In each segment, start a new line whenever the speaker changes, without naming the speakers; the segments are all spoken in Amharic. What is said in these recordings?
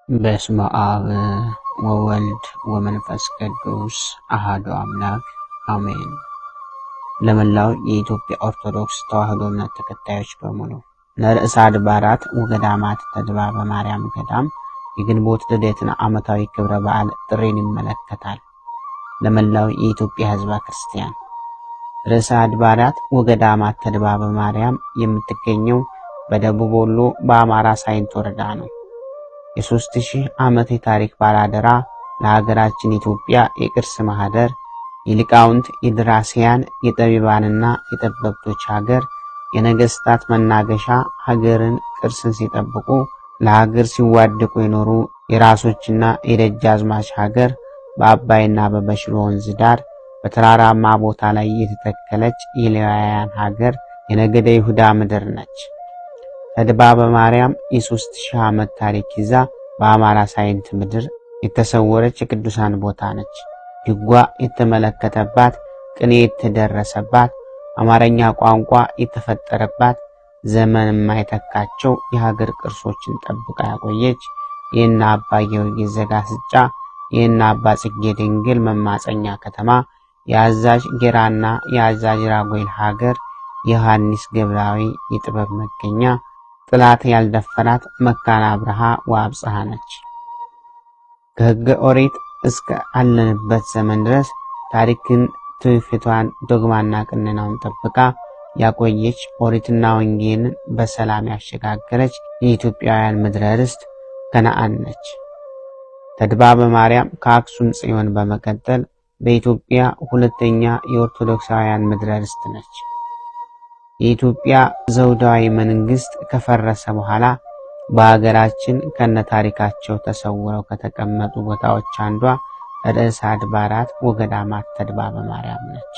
በስመ አብ ወወልድ ወመንፈስ ቅዱስ አሐዱ አምላክ አሜን። ለመላው የኢትዮጵያ ኦርቶዶክስ ተዋሕዶ እምነት ተከታዮች በሙሉ ለርዕሰ አድባራት ወገዳማት ተድባበ ማርያም ገዳም የግንቦት ልደትን ዓመታዊ ክብረ በዓል ጥሪን ይመለከታል። ለመላው የኢትዮጵያ ሕዝበ ክርስቲያን ርዕሰ አድባራት ወገዳማት ተድባበ ማርያም የምትገኘው በደቡብ ወሎ በአማራ ሳይንት ወረዳ ነው። የ3000 ዓመት የታሪክ ባላደራ ለሀገራችን ኢትዮጵያ የቅርስ ማህደር፣ የሊቃውንት፣ የደራሲያን፣ የጠቢባንና የጠበብቶች ሀገር፣ የነገስታት መናገሻ፣ ሀገርን ቅርስን ሲጠብቁ ለሀገር ሲዋደቁ የኖሩ የራሶችና የደጃዝማች ሀገር፣ በአባይና በበሽሎ ወንዝ ዳር በተራራማ ቦታ ላይ የተተከለች የሌዋውያን ሀገር፣ የነገደ ይሁዳ ምድር ነች። ተድባበ ማርያም የ3000 ዓመት ታሪክ ይዛ በአማራ ሳይንት ምድር የተሰወረች የቅዱሳን ቦታ ነች። ድጓ የተመለከተባት፣ ቅኔ የተደረሰባት፣ አማርኛ ቋንቋ የተፈጠረባት፣ ዘመን የማይተካቸው የሀገር ቅርሶችን ጠብቃ ያቆየች፣ የእነ አባ ጊዮርጊስ ዘጋስጫ የእነ አባ ጽጌ ድንግል መማፀኛ ከተማ፣ የአዛዥ ጌራና የአዛዥ ራጉኤል ሀገር፣ የዮሐንስ ገብራዊ የጥበብ መገኛ፣ ጥላት ያልደፈራት መካነ አብርሃ ወአብጽሐ ነች። ከሕገ ኦሪት እስከ አለንበት ዘመን ድረስ ታሪክን፣ ትውፊቷን፣ ዶግማና ቅንናውን ጠብቃ ያቆየች፣ ኦሪትና ወንጌልን በሰላም ያሸጋገረች የኢትዮጵያውያን ምድረ ርስት ከነዓን ነች። ተድባበ ማርያም ከአክሱም ጽዮን በመቀጠል በኢትዮጵያ ሁለተኛ የኦርቶዶክሳውያን ምድረ ርስት ነች። የኢትዮጵያ ዘውዳዊ መንግስት ከፈረሰ በኋላ በሀገራችን ከነታሪካቸው ተሰውረው ከተቀመጡ ቦታዎች አንዷ ርዕሰ አድባራት ወገዳማት ተድባበ ማርያም ነች።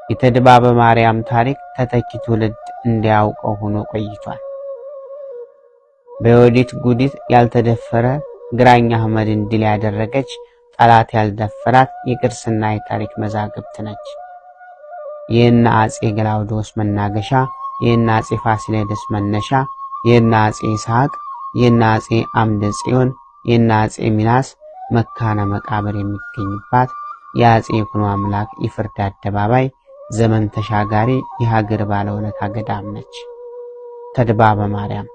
የተድባበ ማርያም ታሪክ ተተኪ ትውልድ እንዲያውቀው ሆኖ ቆይቷል። በዮዲት ጉዲት ያልተደፈረ ግራኝ አህመድን ድል ያደረገች፣ ጠላት ያልደፈራት የቅርስና የታሪክ መዛግብት ነች። የእነ አጼ ገላውዴዎስ መናገሻ፣ የእነ አጼ ፋሲለደስ መነሻ፣ የእነ አጼ ይስሐቅ፣ የእነ አጼ አምደ ጽዮን፣ የእነ አጼ ሚናስ መካነ መቃብር የሚገኝባት፣ የአጼ ይኩኖ አምላክ የፍርድ አደባባይ፣ ዘመን ተሻጋሪ የሀገር ባለውለታ ገዳም ነች። ተድባበ ማርያም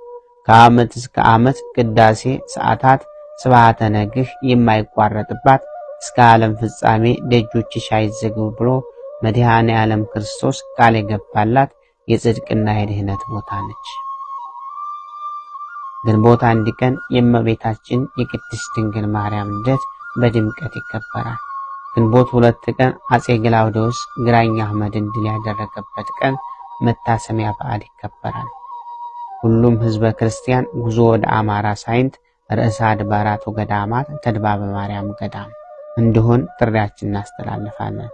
ከዓመት እስከ ዓመት ቅዳሴ ሰዓታት፣ ስብሐተ ነግህ የማይቋረጥባት፣ እስከ ዓለም ፍጻሜ ደጆችሽ አይዘጉ ብሎ መድኃኔ ዓለም ክርስቶስ ቃል የገባላት የጽድቅና የድህነት ቦታ ነች። ግንቦት 1 ቀን የእመቤታችን የቅድስት ድንግል ማርያም ልደት በድምቀት ይከበራል። ግንቦት 2 ቀን አጼ ገላውዴዎስ ግራኝ አህመድን ድል ያደረገበት ቀን መታሰቢያ በዓል ይከበራል። ሁሉም ህዝበ ክርስቲያን ጉዞ ወደ አማራ ሳይንት ርዕሰ አድባራት ወገዳማት ተድባበ ማርያም ገዳም እንዲሆን ጥሪያችንን እናስተላልፋለን።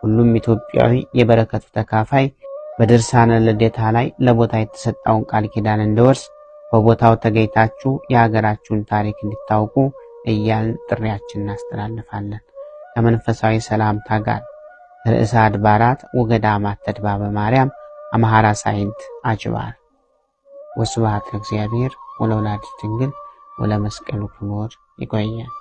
ሁሉም ኢትዮጵያዊ የበረከቱ ተካፋይ በድርሳነ ልደታ ላይ ለቦታ የተሰጠውን ቃል ኪዳን እንዲወርስ በቦታው ተገኝታችሁ የሀገራችሁን ታሪክ እንድታውቁ እያልን ጥሪያችንን እናስተላልፋለን። ከመንፈሳዊ ሰላምታ ጋር ርዕሰ አድባራት ወገዳማት ተድባበ ማርያም አምሃራ ሳይንት አጅባር። ወስብሐት ለእግዚአብሔር ወለወላዲቱ ድንግል ወለመስቀሉ ክቡር። ይቆየን።